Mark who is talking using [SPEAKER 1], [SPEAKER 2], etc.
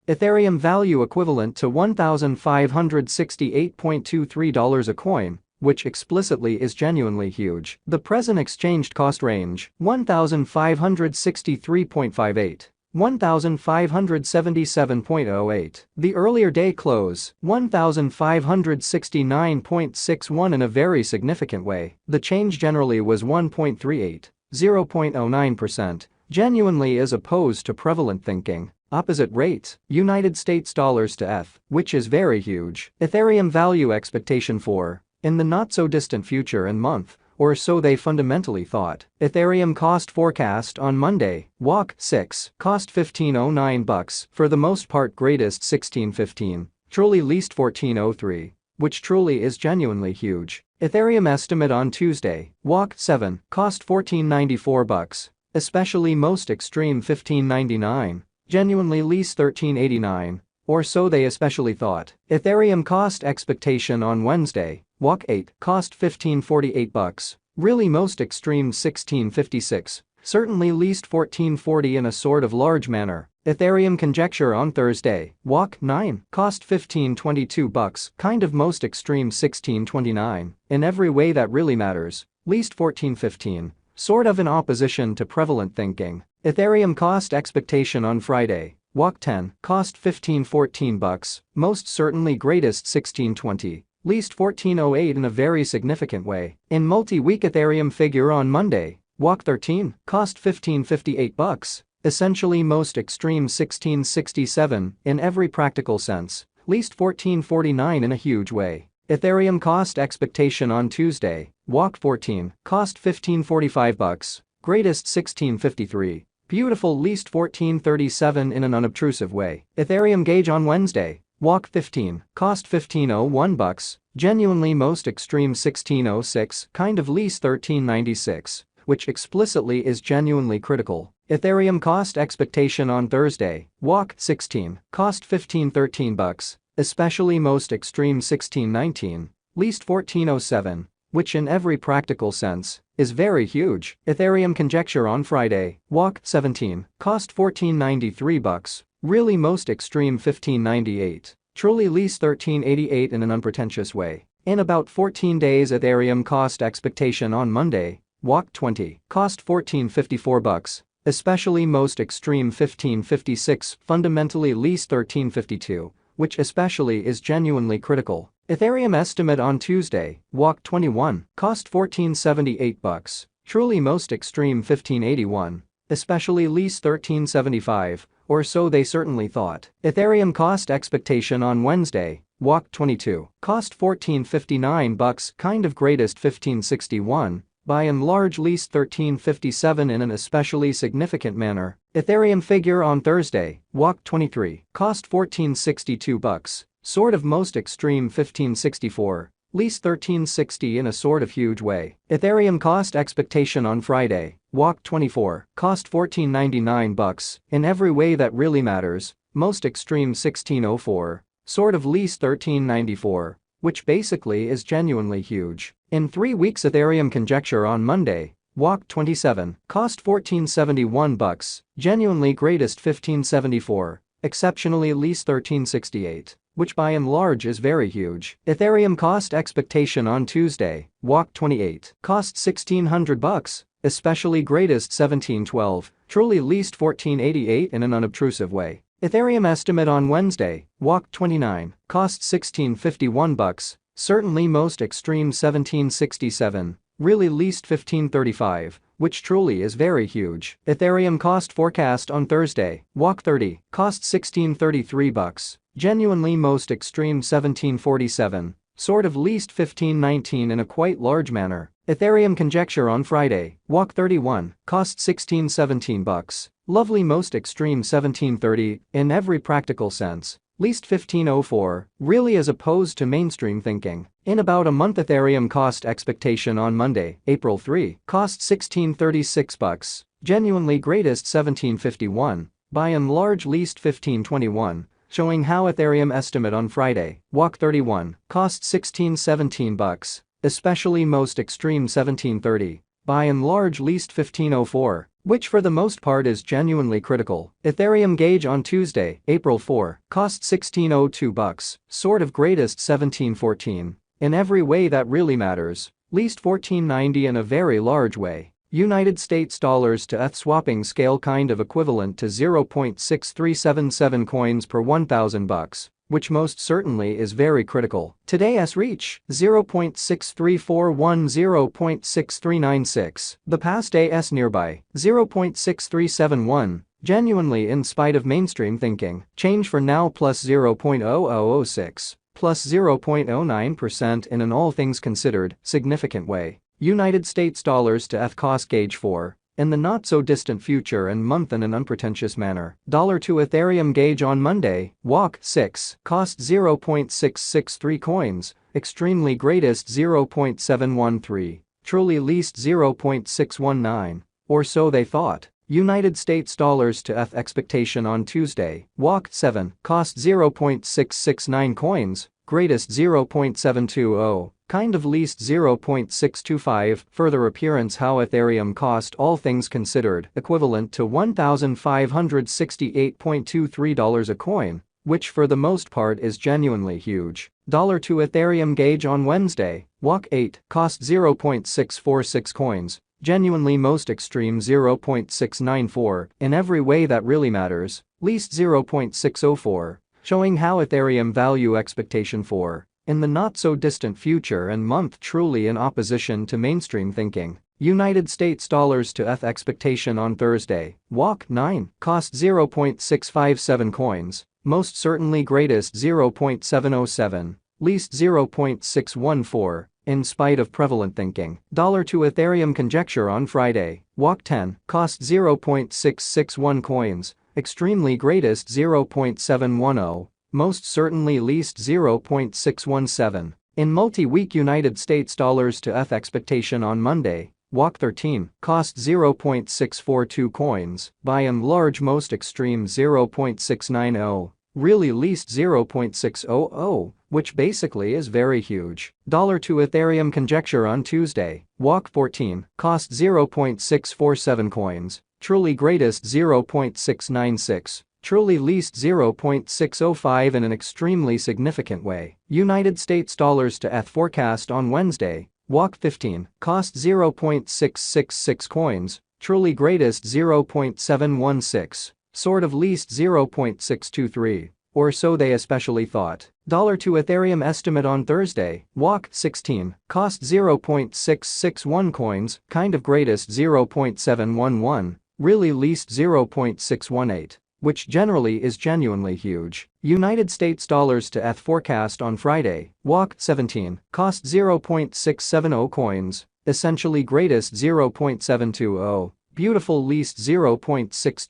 [SPEAKER 1] Ethereum value equivalent to $1,568.23 a coin, which explicitly is genuinely huge. The present exchanged cost range, $1,563.58. $1,577.08. The earlier day close, $1,569.61 in a very significant way. The change generally was 1.38, 0.09%, genuinely as opposed to prevalent thinking. Opposite rates, United States dollars to ETH, which is very huge. Ethereum value expectation for, in the not-so-distant future and month, or so they fundamentally thought. Ethereum cost forecast on Monday, walk 6, cost $15.09, for the most part greatest $16.15, truly least $14.03, which truly is genuinely huge. Ethereum estimate on Tuesday, walk 7, cost $14.94, especially most extreme $15.99, genuinely least $13.89, or so they especially thought. Ethereum cost expectation on Wednesday, walk 8, cost $15.48, really most extreme $16.56, certainly least $14.40 in a sort of large manner. Ethereum conjecture on Thursday, walk 9, cost $15.22, kind of most extreme $16.29, in every way that really matters, least $14.15, sort of in opposition to prevalent thinking. Ethereum cost expectation on Friday, walk 10, cost $15.14, most certainly greatest $16.20, least $14.08 in a very significant way. In multi-week Ethereum figure on Monday, walk 13, cost $15.58, essentially most extreme $16.67 in every practical sense, least $14.49 in a huge way. Ethereum cost expectation on Tuesday, walk 14, cost $15.45, greatest $16.53. Beautiful least $14.37 in an unobtrusive way. Ethereum gauge on Wednesday, walk 15, cost $15.01, genuinely most extreme $16.06, kind of least $13.96, which explicitly is genuinely critical. Ethereum cost expectation on Thursday, walk 16, cost $15.13, especially most extreme $16.19, least $14.07, which in every practical sense is very huge. Ethereum conjecture on Friday, walk 17, cost $14.93, really most extreme $15.98, truly least $13.88 in an unpretentious way. In about 14 days Ethereum cost expectation on Monday, walk 20, cost $14.54, especially most extreme $15.56, fundamentally least $13.52, which especially is genuinely critical. Ethereum estimate on Tuesday, walk 21, cost $14.78, truly most extreme $15.81, especially least $13.75, or so they certainly thought. Ethereum cost expectation on Wednesday, walk 22, cost $14.59, kind of greatest $15.61, by and large least $13.57 in an especially significant manner. Ethereum figure on Thursday, walk 23, cost $14.62, sort of most extreme $15.64, least $13.60 in a sort of huge way. Ethereum cost expectation on Friday, walk 24, cost $14.99, in every way that really matters, most extreme $16.04, sort of least $13.94, which basically is genuinely huge. In 3 weeks Ethereum conjecture on Monday, walk 27, cost $14.71, genuinely greatest $15.74, exceptionally least $13.68, which by and large is very huge. Ethereum cost expectation on Tuesday, walk 28, cost $1,600, especially greatest $17.12, truly least $14.88 in an unobtrusive way. Ethereum estimate on Wednesday, walk 29, cost $16.51, certainly most extreme $17.67, really least $15.35, which truly is very huge. Ethereum cost forecast on Thursday, walk 30, cost $16.33, genuinely most extreme $17.47, sort of least $15.19 in a quite large manner. Ethereum conjecture on Friday, walk 31, cost $16.17, lovely most extreme $17.30 in every practical sense, least $15.04, really as opposed to mainstream thinking. In about a month Ethereum cost expectation on Monday, April 3, cost $16.36, genuinely greatest $17.51, by and large least $15.21, showing how Ethereum estimate on Friday, walk 31, cost $16.17, especially most extreme $17.30, by and large least 1504, which for the most part is genuinely critical. Ethereum gauge on Tuesday, April 4, cost $16.02, sort of greatest 1714. In every way that really matters, least 1490 in a very large way. United States dollars to ETH swapping scale kind of equivalent to 0.6377 coins per $1,000, which most certainly is very critical. Today's reach, 0.6341, 0.6396. The past day's nearby, 0.6371. Genuinely in spite of mainstream thinking, change for now plus 0.0006, plus 0.09% in an all things considered, significant way. United States dollars to ETH cost gauge 4. In the not-so-distant future and month in an unpretentious manner. Dollar to Ethereum gauge on Monday, WAC 6, cost 0.663 coins, extremely greatest 0.713, truly least 0.619, or so they thought. United States dollars to ETH expectation on Tuesday, WAC 7, cost 0.669 coins, greatest 0.720. Kind of least 0.625, further appearance how Ethereum cost all things considered equivalent to $1,568.23 a coin, which for the most part is genuinely huge. Dollar to Ethereum gauge on Wednesday, WAC 8, cost 0.646 coins, genuinely most extreme 0.694, in every way that really matters, least 0.604, showing how Ethereum value expectation 4. In the not-so-distant future and month truly in opposition to mainstream thinking. United States dollars to ETH expectation on Thursday, WAC 9, cost 0.657 coins, most certainly greatest 0.707, least 0.614, in spite of prevalent thinking. Dollar to Ethereum conjecture on Friday, WAC 10, cost 0.661 coins, extremely greatest 0.710. Most certainly least 0.617. In multi-week United States dollars to ETH expectation on Monday, WAC 13, cost 0.642 coins, by and large most extreme 0.690, really least 0.600, which basically is very huge. Dollar to Ethereum conjecture on Tuesday, WAC 14, cost 0.647 coins, truly greatest 0.696. Truly least 0.605 in an extremely significant way. United States dollars to ETH forecast on Wednesday, WAC 15, cost 0.666 coins, truly greatest 0.716, sort of least 0.623, or so they especially thought. Dollar to Ethereum estimate on Thursday, WAC 16, cost 0.661 coins, kind of greatest 0.711, really least 0.618. Which generally is genuinely huge. United States dollars to ETH forecast on Friday, WAC 17, cost 0.670 coins, essentially greatest 0.720, beautiful least 0.6